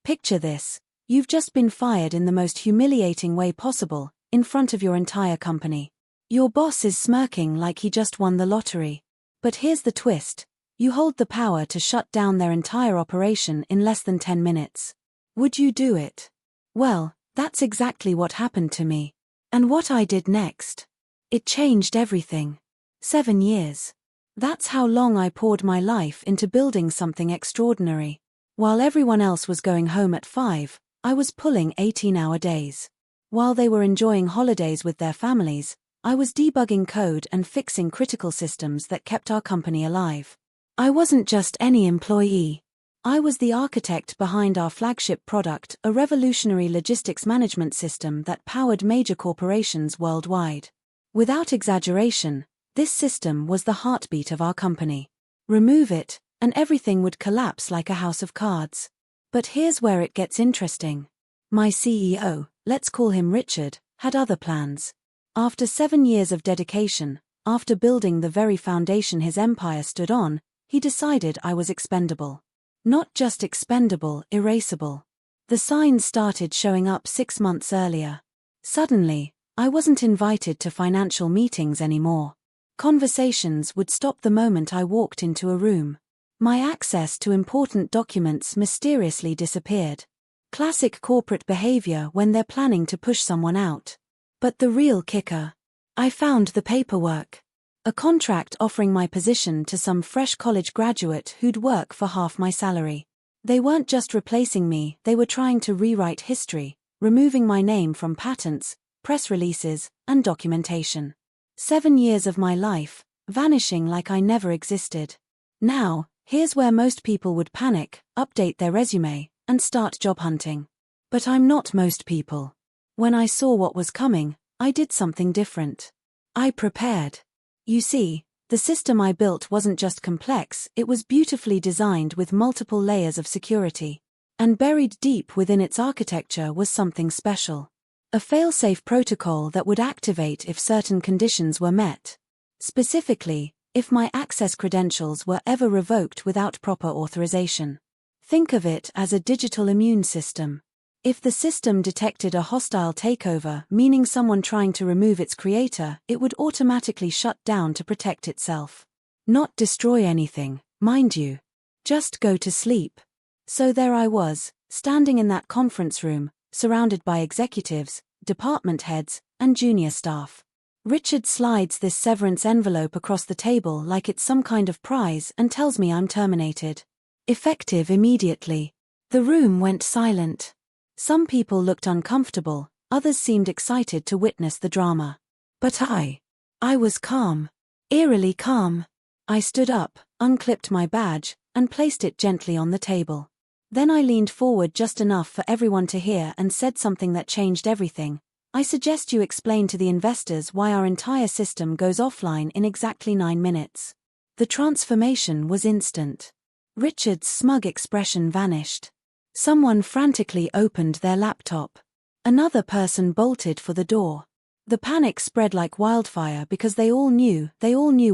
Picture this. You've just been fired in the most humiliating way possible, in front of your entire company. Your boss is smirking like he just won the lottery. But here's the twist. You hold the power to shut down their entire operation in less than 10 minutes. Would you do it? Well, that's exactly what happened to me. And what I did next? It changed everything. 7 years. That's how long I poured my life into building something extraordinary. While everyone else was going home at 5, I was pulling 18-hour days. While they were enjoying holidays with their families, I was debugging code and fixing critical systems that kept our company alive. I wasn't just any employee. I was the architect behind our flagship product, a revolutionary logistics management system that powered major corporations worldwide. Without exaggeration, this system was the heartbeat of our company. Remove it, and everything would collapse like a house of cards. But here's where it gets interesting. My CEO, let's call him Richard, had other plans. After 7 years of dedication, after building the very foundation his empire stood on, he decided I was expendable. Not just expendable, erasable. The signs started showing up 6 months earlier. Suddenly, I wasn't invited to financial meetings anymore. Conversations would stop the moment I walked into a room. My access to important documents mysteriously disappeared. Classic corporate behavior when they're planning to push someone out. But the real kicker. I found the paperwork. A contract offering my position to some fresh college graduate who'd work for half my salary. They weren't just replacing me, they were trying to rewrite history, removing my name from patents, press releases, and documentation. 7 years of my life, vanishing like I never existed. Now, here's where most people would panic, update their resume, and start job hunting. But I'm not most people. When I saw what was coming, I did something different. I prepared. You see, the system I built wasn't just complex, it was beautifully designed with multiple layers of security. And buried deep within its architecture was something special. A fail-safe protocol that would activate if certain conditions were met. Specifically, if my access credentials were ever revoked without proper authorization. Think of it as a digital immune system. If the system detected a hostile takeover, meaning someone trying to remove its creator, it would automatically shut down to protect itself. Not destroy anything, mind you. Just go to sleep. So there I was, standing in that conference room, surrounded by executives, department heads, and junior staff. Richard slides this severance envelope across the table like it's some kind of prize and tells me I'm terminated. Effective immediately. The room went silent. Some people looked uncomfortable, others seemed excited to witness the drama. But I was calm. Eerily calm. I stood up, unclipped my badge, and placed it gently on the table. Then I leaned forward just enough for everyone to hear and said something that changed everything. I suggest you explain to the investors why our entire system goes offline in exactly 9 minutes. The transformation was instant. Richard's smug expression vanished. Someone frantically opened their laptop. Another person bolted for the door. The panic spread like wildfire because they all knew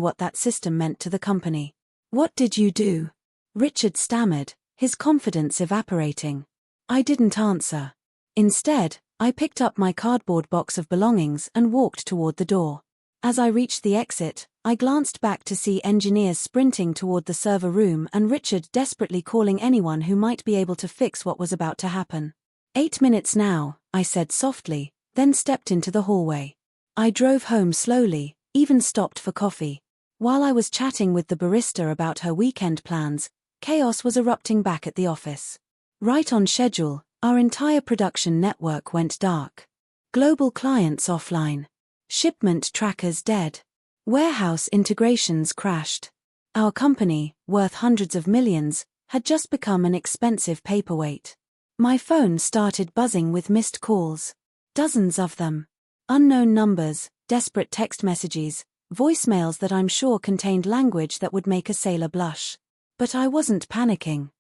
what that system meant to the company. What did you do? Richard stammered, his confidence evaporating. I didn't answer. Instead, I picked up my cardboard box of belongings and walked toward the door. As I reached the exit, I glanced back to see engineers sprinting toward the server room and Richard desperately calling anyone who might be able to fix what was about to happen. 8 minutes now, I said softly, then stepped into the hallway. I drove home slowly, even stopped for coffee. While I was chatting with the barista about her weekend plans, chaos was erupting back at the office. Right on schedule, our entire production network went dark. Global clients offline. Shipment trackers dead. Warehouse integrations crashed. Our company, worth hundreds of millions, had just become an expensive paperweight. My phone started buzzing with missed calls. Dozens of them. Unknown numbers, desperate text messages, voicemails that I'm sure contained language that would make a sailor blush. But I wasn't panicking.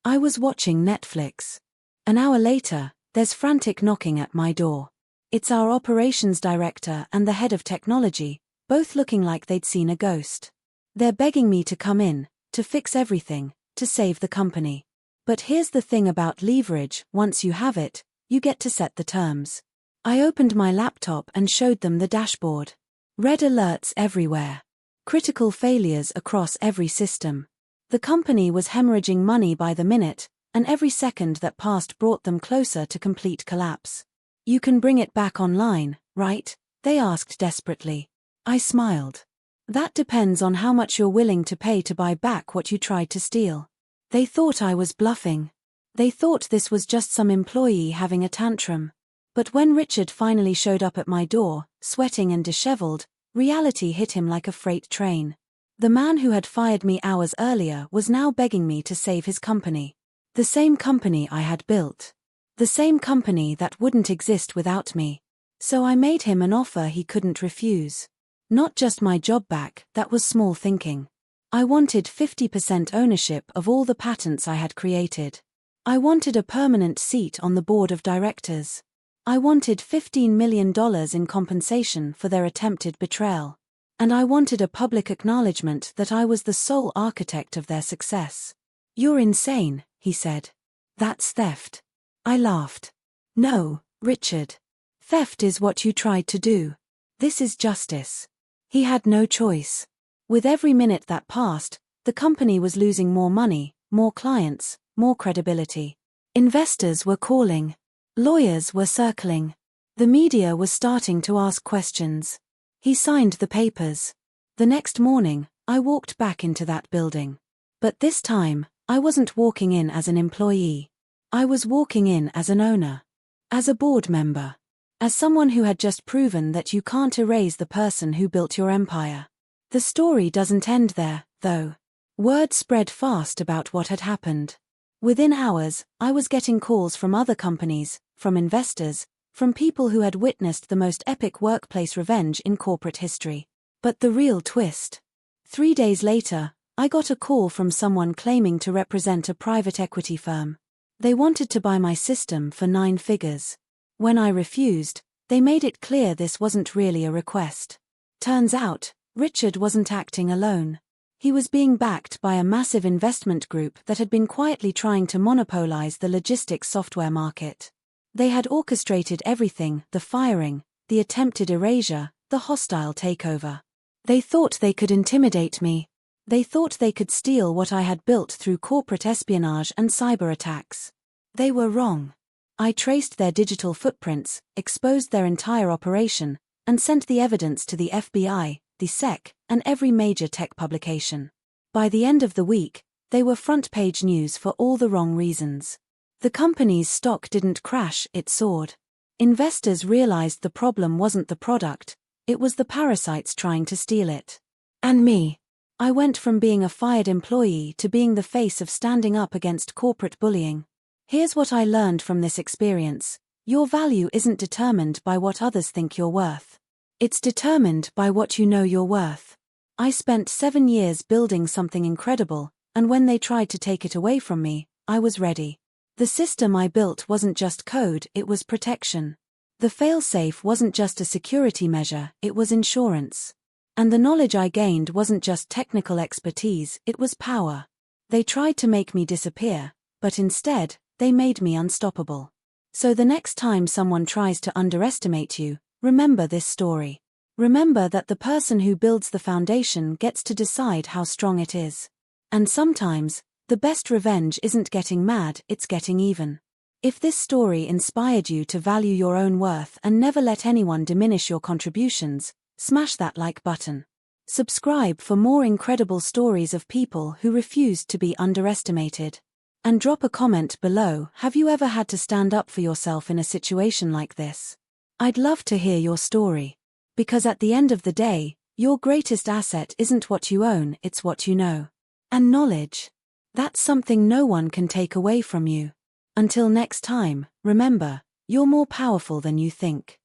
I was watching Netflix. An hour later, there's frantic knocking at my door. It's our operations director and the head of technology, both looking like they'd seen a ghost. They're begging me to come in, to fix everything, to save the company. But here's the thing about leverage: once you have it, you get to set the terms. I opened my laptop and showed them the dashboard. Red alerts everywhere. Critical failures across every system. The company was hemorrhaging money by the minute, and every second that passed brought them closer to complete collapse. "You can bring it back online, right?" they asked desperately. I smiled. "That depends on how much you're willing to pay to buy back what you tried to steal." They thought I was bluffing. They thought this was just some employee having a tantrum. But when Richard finally showed up at my door, sweating and disheveled, reality hit him like a freight train. The man who had fired me hours earlier was now begging me to save his company. The same company I had built. The same company that wouldn't exist without me. So I made him an offer he couldn't refuse. Not just my job back, that was small thinking. I wanted 50% ownership of all the patents I had created. I wanted a permanent seat on the board of directors. I wanted $15 million in compensation for their attempted betrayal. And I wanted a public acknowledgement that I was the sole architect of their success. "You're insane," he said. "That's theft." I laughed. "No, Richard. Theft is what you tried to do. This is justice." He had no choice. With every minute that passed, the company was losing more money, more clients, more credibility. Investors were calling. Lawyers were circling. The media was starting to ask questions. He signed the papers. The next morning, I walked back into that building. But this time, I wasn't walking in as an employee. I was walking in as an owner. As a board member. As someone who had just proven that you can't erase the person who built your empire. The story doesn't end there, though. Word spread fast about what had happened. Within hours, I was getting calls from other companies, from investors, from people who had witnessed the most epic workplace revenge in corporate history. But the real twist. 3 days later, I got a call from someone claiming to represent a private equity firm. They wanted to buy my system for 9 figures. When I refused, they made it clear this wasn't really a request. Turns out, Richard wasn't acting alone. He was being backed by a massive investment group that had been quietly trying to monopolize the logistics software market. They had orchestrated everything: the firing, the attempted erasure, the hostile takeover. They thought they could intimidate me. They thought they could steal what I had built through corporate espionage and cyber attacks. They were wrong. I traced their digital footprints, exposed their entire operation, and sent the evidence to the FBI, the SEC, and every major tech publication. By the end of the week, they were front-page news for all the wrong reasons. The company's stock didn't crash, it soared. Investors realized the problem wasn't the product, it was the parasites trying to steal it. And me. I went from being a fired employee to being the face of standing up against corporate bullying. Here's what I learned from this experience: your value isn't determined by what others think you're worth. It's determined by what you know you're worth. I spent 7 years building something incredible, and when they tried to take it away from me, I was ready. The system I built wasn't just code, it was protection. The failsafe wasn't just a security measure, it was insurance. And the knowledge I gained wasn't just technical expertise, it was power. They tried to make me disappear, but instead, they made me unstoppable. So the next time someone tries to underestimate you, remember this story. Remember that the person who builds the foundation gets to decide how strong it is. And sometimes, the best revenge isn't getting mad, it's getting even. If this story inspired you to value your own worth and never let anyone diminish your contributions, smash that like button. Subscribe for more incredible stories of people who refused to be underestimated. And drop a comment below: have you ever had to stand up for yourself in a situation like this? I'd love to hear your story. Because at the end of the day, your greatest asset isn't what you own, it's what you know. And knowledge. That's something no one can take away from you. Until next time, remember, you're more powerful than you think.